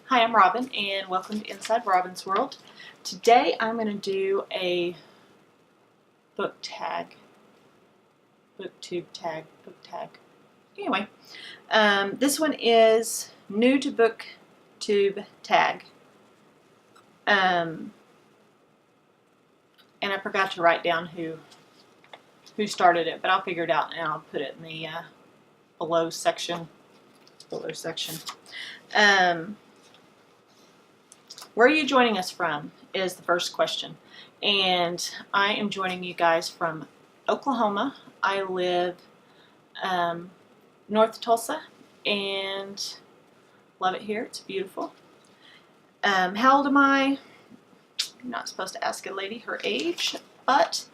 Hi, I'm Robin, and welcome to Inside Robin's World. Today I'm going to do a book tag, BookTube tag, book tag. Anyway, this one is new to BookTube Tag. And I forgot to write down who started it, but I'll figure it out and I'll put it in the below section. Where are you joining us from is the first question. And I am joining you guys from Oklahoma. I live north of Tulsa and love it here. It's beautiful. How old am I? I'm not supposed to ask a lady her age, but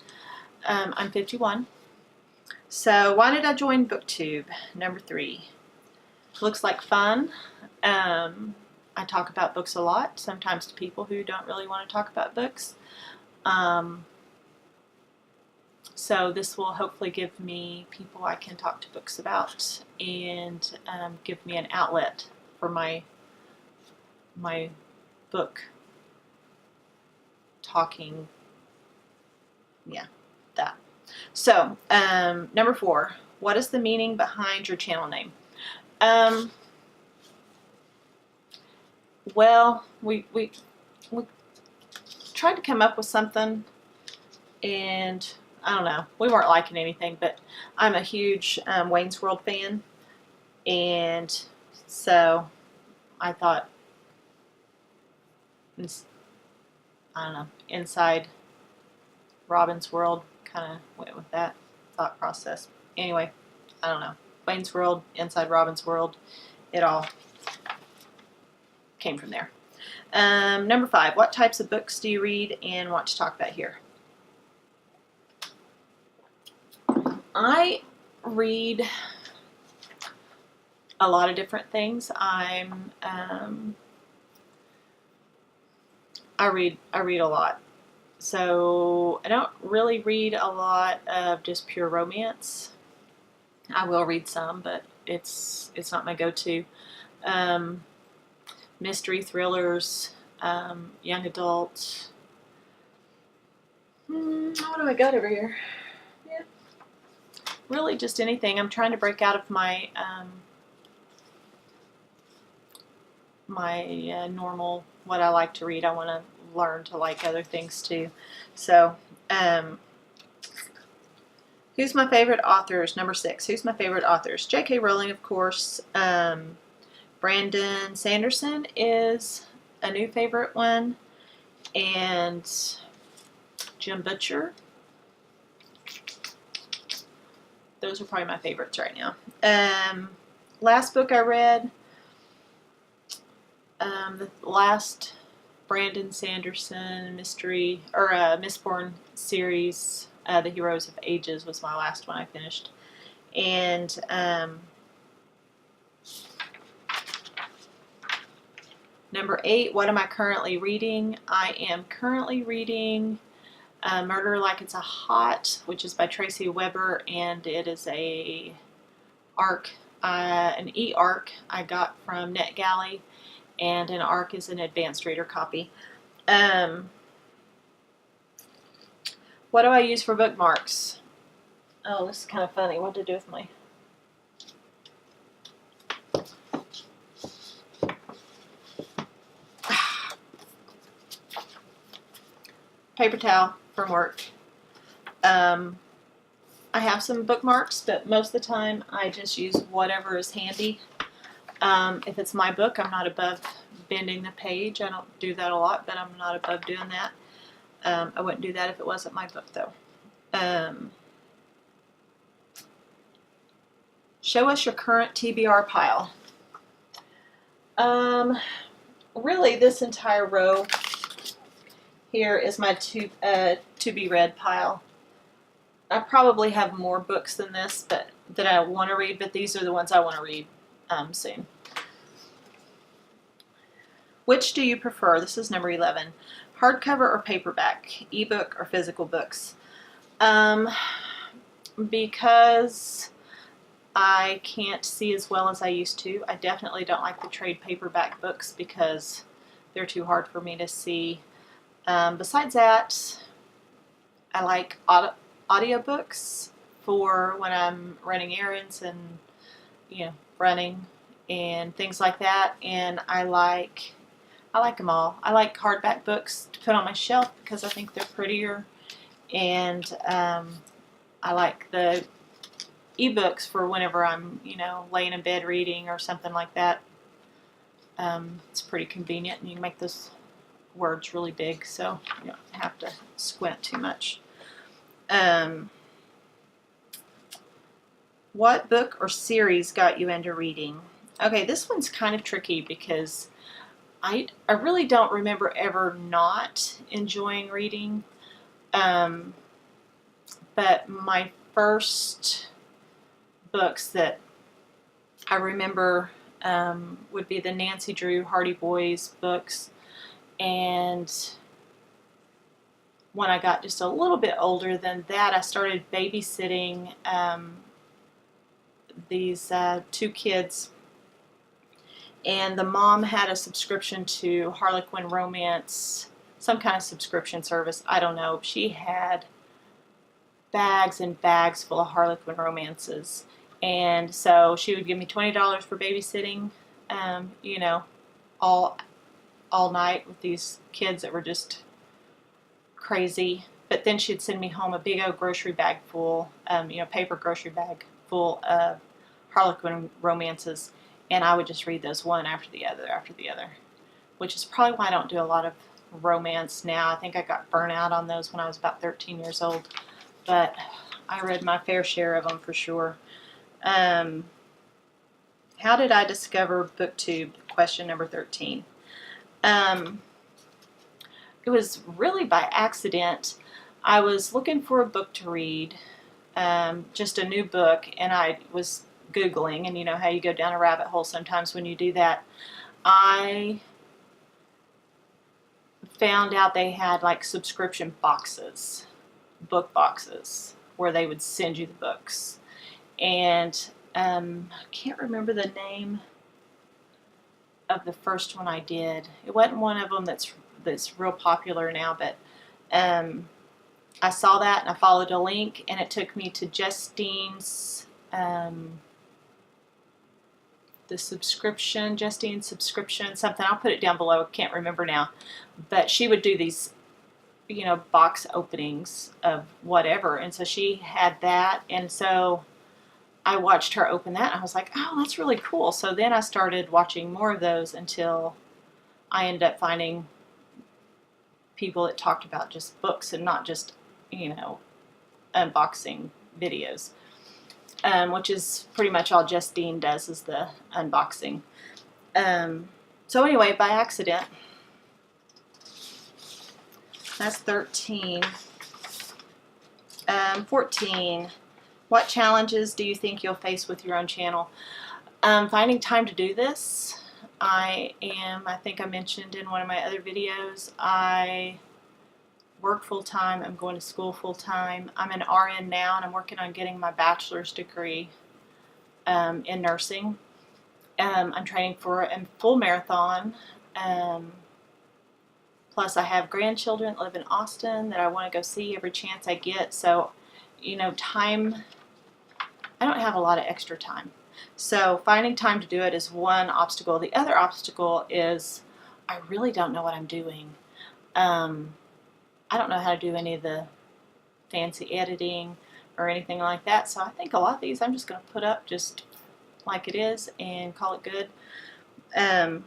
I'm 51. So why did I join BookTube? Number 3. Looks like fun. I talk about books a lot, sometimes to people who don't really want to talk about books. So this will hopefully give me people I can talk to books about and give me an outlet for my book talking. Yeah, that. So, number 4, what is the meaning behind your channel name? Well, we tried to come up with something, and I don't know, we weren't liking anything, but I'm a huge Wayne's World fan, and so I thought, I don't know, Inside Robin's World, kind of went with that thought process. Anyway, I don't know, Wayne's World, Inside Robin's World, it all came from there. Number 5, what types of books do you read and want to talk about here? I read a lot of different things. I read a lot. So I don't really read a lot of just pure romance. I will read some, but it's not my go-to. Mystery, thrillers, young adult. What do I got over here? Yeah, really just anything. I'm trying to break out of my normal, what I like to read. I want to learn to like other things too. So, who's my favorite authors? Number 6. Who's my favorite authors? J.K. Rowling, of course. Brandon Sanderson is a new favorite one, and Jim Butcher. Those are probably my favorites right now. Last book I read, the last Brandon Sanderson mystery, or Mistborn series, The Heroes of Ages was my last one I finished. And number 8, what am I currently reading? I am currently reading Murder Like It's a Hot, which is by Tracy Weber, and it is an e-arc I got from NetGalley, and an ARC is an advanced reader copy. What do I use for bookmarks? Oh, this is kind of funny. What to do with my... paper towel from work. I have some bookmarks, but most of the time I just use whatever is handy. If it's my book, I'm not above bending the page. I don't do that a lot, but I'm not above doing that. I wouldn't do that if it wasn't my book, though. Show us your current TBR pile. Really, this entire row here is my to be read pile. I probably have more books than this, but that I want to read, but these are the ones I want to read soon. Which do you prefer? This is number 11. Hardcover or paperback? Ebook or physical books? Because I can't see as well as I used to. I definitely don't like the trade paperback books because they're too hard for me to see. Besides that, I like audiobooks for when I'm running errands and, you know, running and things like that. And I like them all. I like hardback books to put on my shelf because I think they're prettier. And I like the ebooks for whenever I'm, you know, laying in bed reading or something like that. It's pretty convenient, and you can make those words really big, so you don't have to squint too much. What book or series got you into reading? Okay, this one's kind of tricky because I really don't remember ever not enjoying reading. But my first books that I remember would be the Nancy Drew Hardy Boys books, and when I got just a little bit older than that, I started babysitting these two kids, and the mom had a subscription to Harlequin Romance, some kind of subscription service, I don't know. She had bags and bags full of Harlequin romances. And so she would give me $20 for babysitting, you know, all night with these kids that were just crazy. But then she'd send me home a big old grocery bag full, you know, paper grocery bag full of Harlequin romances. And I would just read those one after the other, which is probably why I don't do a lot of romance now. I think I got burnt out on those when I was about 13 years old. But I read my fair share of them for sure. How did I discover BookTube? Question number 13. It was really by accident. I was looking for a book to read, just a new book, and I was Googling, and you know how you go down a rabbit hole sometimes when you do that. I found out they had like subscription boxes, book boxes, where they would send you the books. And I can't remember the name of the first one I did. It wasn't one of them that's real popular now, but I saw that and I followed a link, and it took me to Justine's Justine's subscription, something. I'll put it down below. I can't remember now, but she would do these, you know, box openings of whatever, and so she had that, and so I watched her open that, and I was like, oh, that's really cool. So then I started watching more of those until I ended up finding people that talked about just books and not just, you know, unboxing videos, which is pretty much all Justine does, is the unboxing. So anyway, by accident. That's 13. 14. What challenges do you think you'll face with your own channel? Finding time to do this. I think I mentioned in one of my other videos, I work full-time. I'm going to school full-time. I'm an RN now, and I'm working on getting my bachelor's degree in nursing. I'm training for a full marathon. Plus, I have grandchildren that live in Austin that I want to go see every chance I get. So, you know, time, I don't have a lot of extra time. So finding time to do it is one obstacle. The other obstacle is I really don't know what I'm doing. I don't know how to do any of the fancy editing or anything like that. So I think a lot of these I'm just going to put up just like it is and call it good. And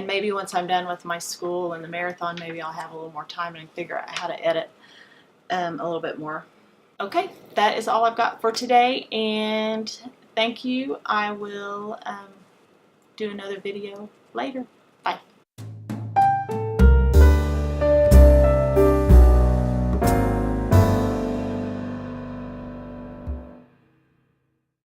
maybe once I'm done with my school and the marathon, maybe I'll have a little more time and figure out how to edit a little bit more. Okay, that is all I've got for today, and thank you. I will do another video later. Bye.